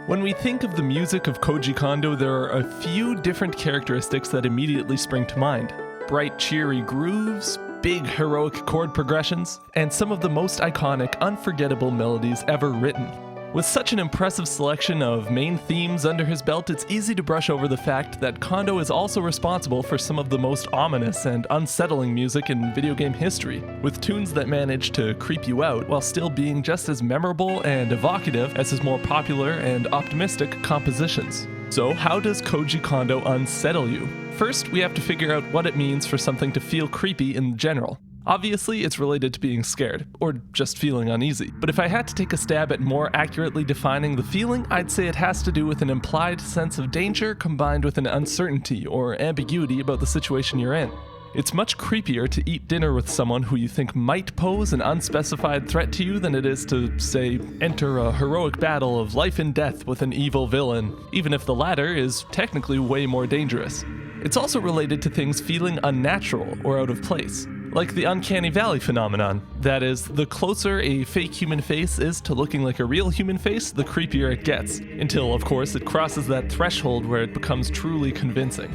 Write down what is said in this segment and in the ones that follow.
When we think of the music of Koji Kondo, there are a few different characteristics that immediately spring to mind. Bright, cheery grooves, big, heroic chord progressions, and some of the most iconic, unforgettable melodies ever written. With such an impressive selection of main themes under his belt, it's easy to brush over the fact that Kondo is also responsible for some of the most ominous and unsettling music in video game history, with tunes that manage to creep you out while still being just as memorable and evocative as his more popular and optimistic compositions. So, how does Koji Kondo unsettle you? First, we have to figure out what it means for something to feel creepy in general. Obviously, it's related to being scared, or just feeling uneasy. But if I had to take a stab at more accurately defining the feeling, I'd say it has to do with an implied sense of danger combined with an uncertainty or ambiguity about the situation you're in. It's much creepier to eat dinner with someone who you think might pose an unspecified threat to you than it is to, say, enter a heroic battle of life and death with an evil villain, even if the latter is technically way more dangerous. It's also related to things feeling unnatural or out of place. Like the uncanny valley phenomenon. That is, the closer a fake human face is to looking like a real human face, the creepier it gets, until, of course, it crosses that threshold where it becomes truly convincing.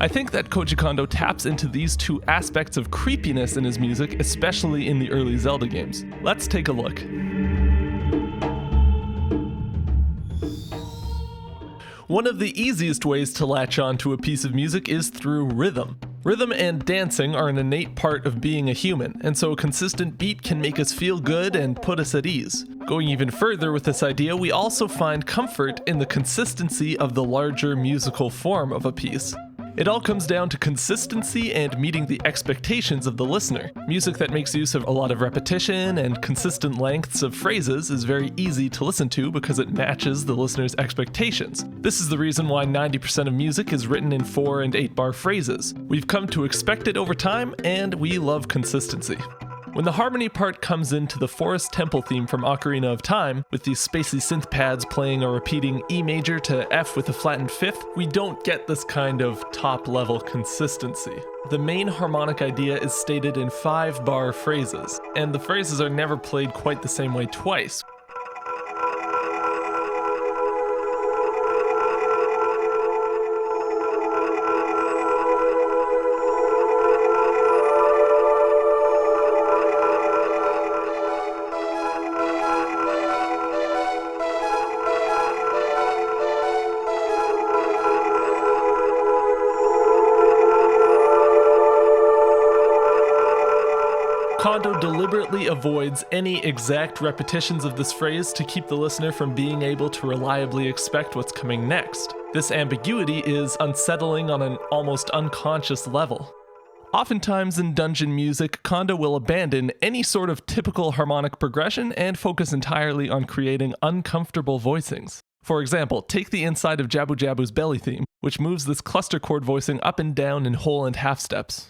I think that Koji Kondo taps into these two aspects of creepiness in his music, especially in the early Zelda games. Let's take a look. One of the easiest ways to latch on to a piece of music is through rhythm. Rhythm and dancing are an innate part of being a human, and so a consistent beat can make us feel good and put us at ease. Going even further with this idea, we also find comfort in the consistency of the larger musical form of a piece. It all comes down to consistency and meeting the expectations of the listener. Music that makes use of a lot of repetition and consistent lengths of phrases is very easy to listen to because it matches the listener's expectations. This is the reason why 90% of music is written in 4 and 8 bar phrases. We've come to expect it over time, and we love consistency. When the harmony part comes into the Forest Temple theme from Ocarina of Time, with these spacey synth pads playing or repeating E major to F with a flattened fifth, we don't get this kind of top-level consistency. The main harmonic idea is stated in 5 bar phrases, and the phrases are never played quite the same way twice. Kondo deliberately avoids any exact repetitions of this phrase to keep the listener from being able to reliably expect what's coming next. This ambiguity is unsettling on an almost unconscious level. Oftentimes in dungeon music, Kondo will abandon any sort of typical harmonic progression and focus entirely on creating uncomfortable voicings. For example, take the inside of Jabu Jabu's belly theme, which moves this cluster chord voicing up and down in whole and half steps.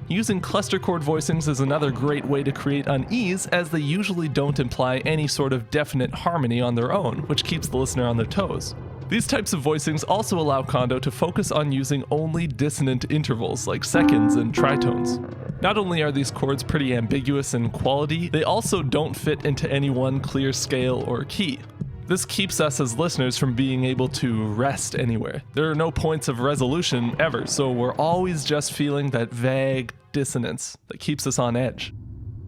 Using cluster chord voicings is another great way to create unease, as they usually don't imply any sort of definite harmony on their own, which keeps the listener on their toes. These types of voicings also allow Kondo to focus on using only dissonant intervals like seconds and tritones. Not only are these chords pretty ambiguous in quality, they also don't fit into any one clear scale or key. This keeps us as listeners from being able to rest anywhere. There are no points of resolution ever, so we're always just feeling that vague dissonance that keeps us on edge.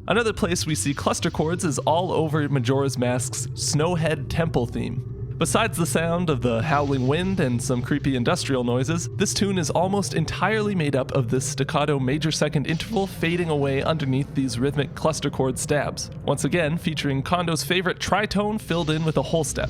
Another place we see cluster chords is all over Majora's Mask's Snowhead Temple theme. Besides the sound of the howling wind and some creepy industrial noises, this tune is almost entirely made up of this staccato major second interval fading away underneath these rhythmic cluster chord stabs, once again featuring Kondo's favorite tritone filled in with a whole step.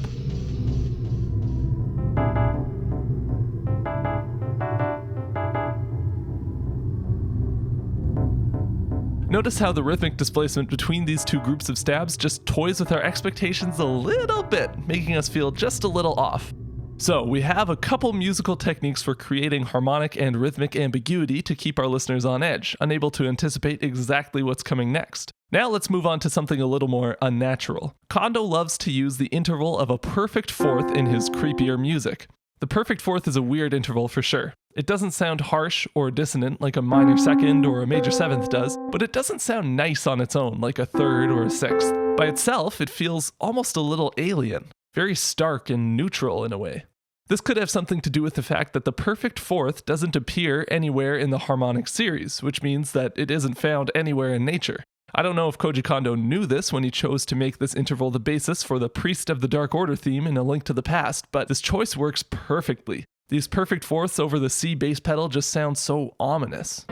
Notice how the rhythmic displacement between these two groups of stabs just toys with our expectations a little bit, making us feel just a little off. So, we have a couple musical techniques for creating harmonic and rhythmic ambiguity to keep our listeners on edge, unable to anticipate exactly what's coming next. Now let's move on to something a little more unnatural. Kondo loves to use the interval of a perfect fourth in his creepier music. The perfect fourth is a weird interval for sure. It doesn't sound harsh or dissonant like a minor second or a major seventh does, but it doesn't sound nice on its own like a third or a sixth. By itself, it feels almost a little alien, very stark and neutral in a way. This could have something to do with the fact that the perfect fourth doesn't appear anywhere in the harmonic series, which means that it isn't found anywhere in nature. I don't know if Koji Kondo knew this when he chose to make this interval the basis for the Priest of the Dark Order theme in A Link to the Past, but this choice works perfectly. These perfect fourths over the C bass pedal just sound so ominous.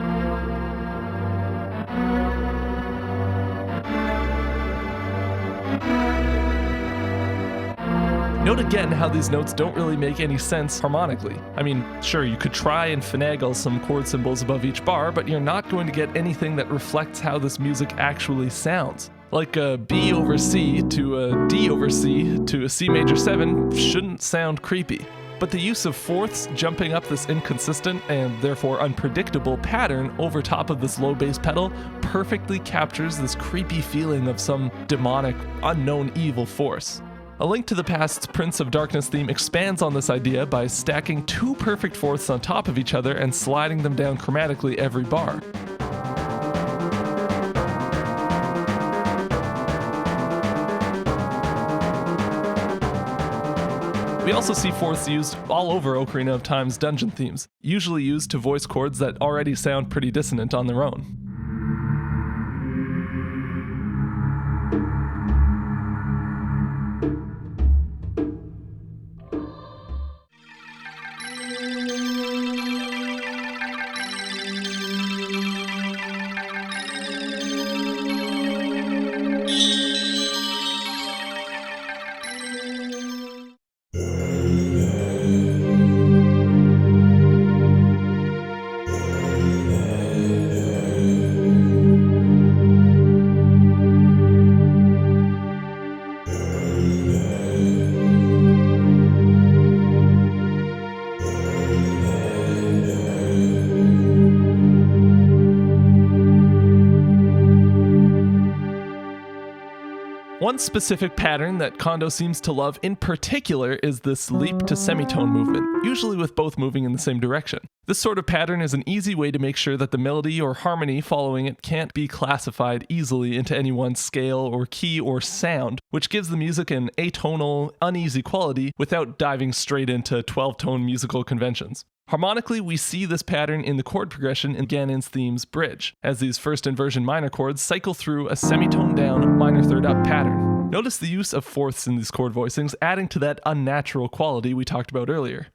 Note again how these notes don't really make any sense harmonically. I mean, sure, you could try and finagle some chord symbols above each bar, but you're not going to get anything that reflects how this music actually sounds. Like a B over C to a D over C to a C major 7 shouldn't sound creepy. But the use of fourths jumping up this inconsistent and therefore unpredictable pattern over top of this low bass pedal perfectly captures this creepy feeling of some demonic, unknown evil force. A Link to the Past's Prince of Darkness theme expands on this idea by stacking two perfect fourths on top of each other and sliding them down chromatically every bar. We also see fourths used all over Ocarina of Time's dungeon themes, usually used to voice chords that already sound pretty dissonant on their own. One specific pattern that Kondo seems to love in particular is this leap to semitone movement, usually with both moving in the same direction. This sort of pattern is an easy way to make sure that the melody or harmony following it can't be classified easily into any one scale or key or sound, which gives the music an atonal, uneasy quality without diving straight into 12-tone musical conventions. Harmonically, we see this pattern in the chord progression in Ganon's theme's bridge, as these first inversion minor chords cycle through a semitone down, minor third up pattern. Notice the use of fourths in these chord voicings, adding to that unnatural quality we talked about earlier.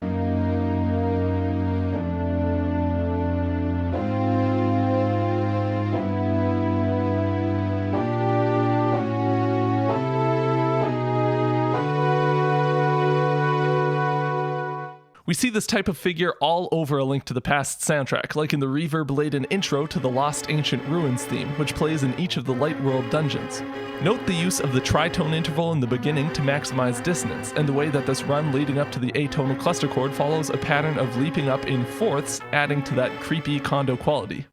We see this type of figure all over A Link to the Past soundtrack, like in the reverb-laden intro to the Lost Ancient Ruins theme, which plays in each of the Light World dungeons. Note the use of the tritone interval in the beginning to maximize dissonance, and the way that this run leading up to the atonal cluster chord follows a pattern of leaping up in fourths, adding to that creepy Kondo quality.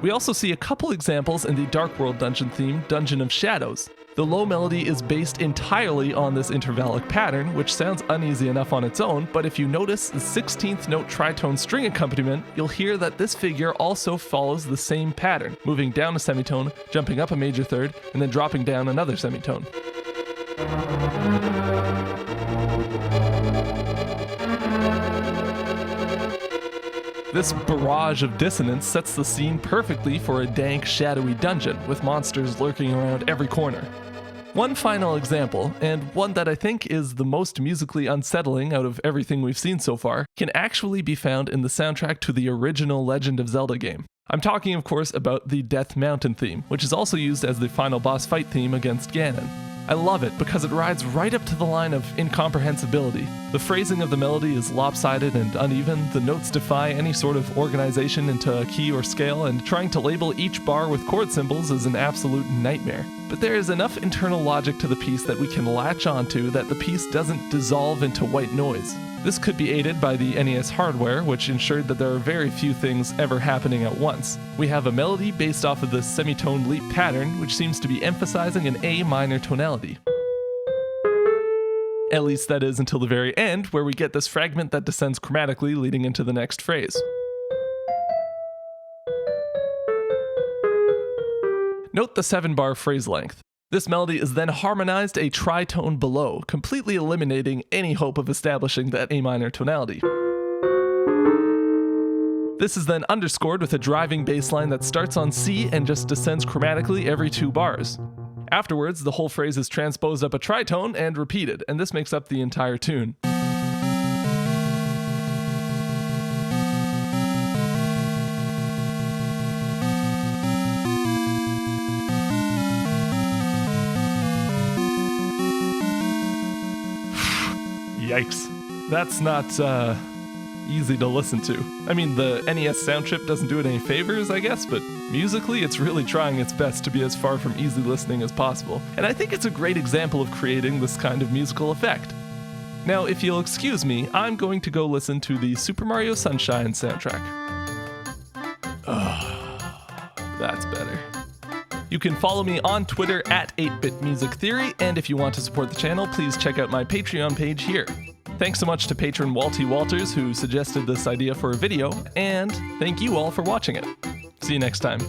We also see a couple examples in the Dark World dungeon theme, Dungeon of Shadows. The low melody is based entirely on this intervallic pattern, which sounds uneasy enough on its own, but if you notice the 16th note tritone string accompaniment, you'll hear that this figure also follows the same pattern, moving down a semitone, jumping up a major third, and then dropping down another semitone. This barrage of dissonance sets the scene perfectly for a dank, shadowy dungeon, with monsters lurking around every corner. One final example, and one that I think is the most musically unsettling out of everything we've seen so far, can actually be found in the soundtrack to the original Legend of Zelda game. I'm talking, of course, about the Death Mountain theme, which is also used as the final boss fight theme against Ganon. I love it because it rides right up to the line of incomprehensibility. The phrasing of the melody is lopsided and uneven, the notes defy any sort of organization into a key or scale, and trying to label each bar with chord symbols is an absolute nightmare. But there is enough internal logic to the piece that we can latch onto that the piece doesn't dissolve into white noise. This could be aided by the NES hardware, which ensured that there are very few things ever happening at once. We have a melody based off of the semitone leap pattern, which seems to be emphasizing an A minor tonality. At least that is until the very end, where we get this fragment that descends chromatically leading into the next phrase. Note the 7-bar phrase length. This melody is then harmonized a tritone below, completely eliminating any hope of establishing that A minor tonality. This is then underscored with a driving bass line that starts on C and just descends chromatically every 2 bars. Afterwards, the whole phrase is transposed up a tritone and repeated, and this makes up the entire tune. Yikes. That's not easy to listen to. I mean, the NES sound chip doesn't do it any favors, I guess, but musically it's really trying its best to be as far from easy listening as possible. And I think it's a great example of creating this kind of musical effect. Now, if you'll excuse me, I'm going to go listen to the Super Mario Sunshine soundtrack. That's better. You can follow me on Twitter at 8BitMusicTheory, and if you want to support the channel, please check out my Patreon page here. Thanks so much to patron Walty Walters, who suggested this idea for a video, and thank you all for watching it. See you next time.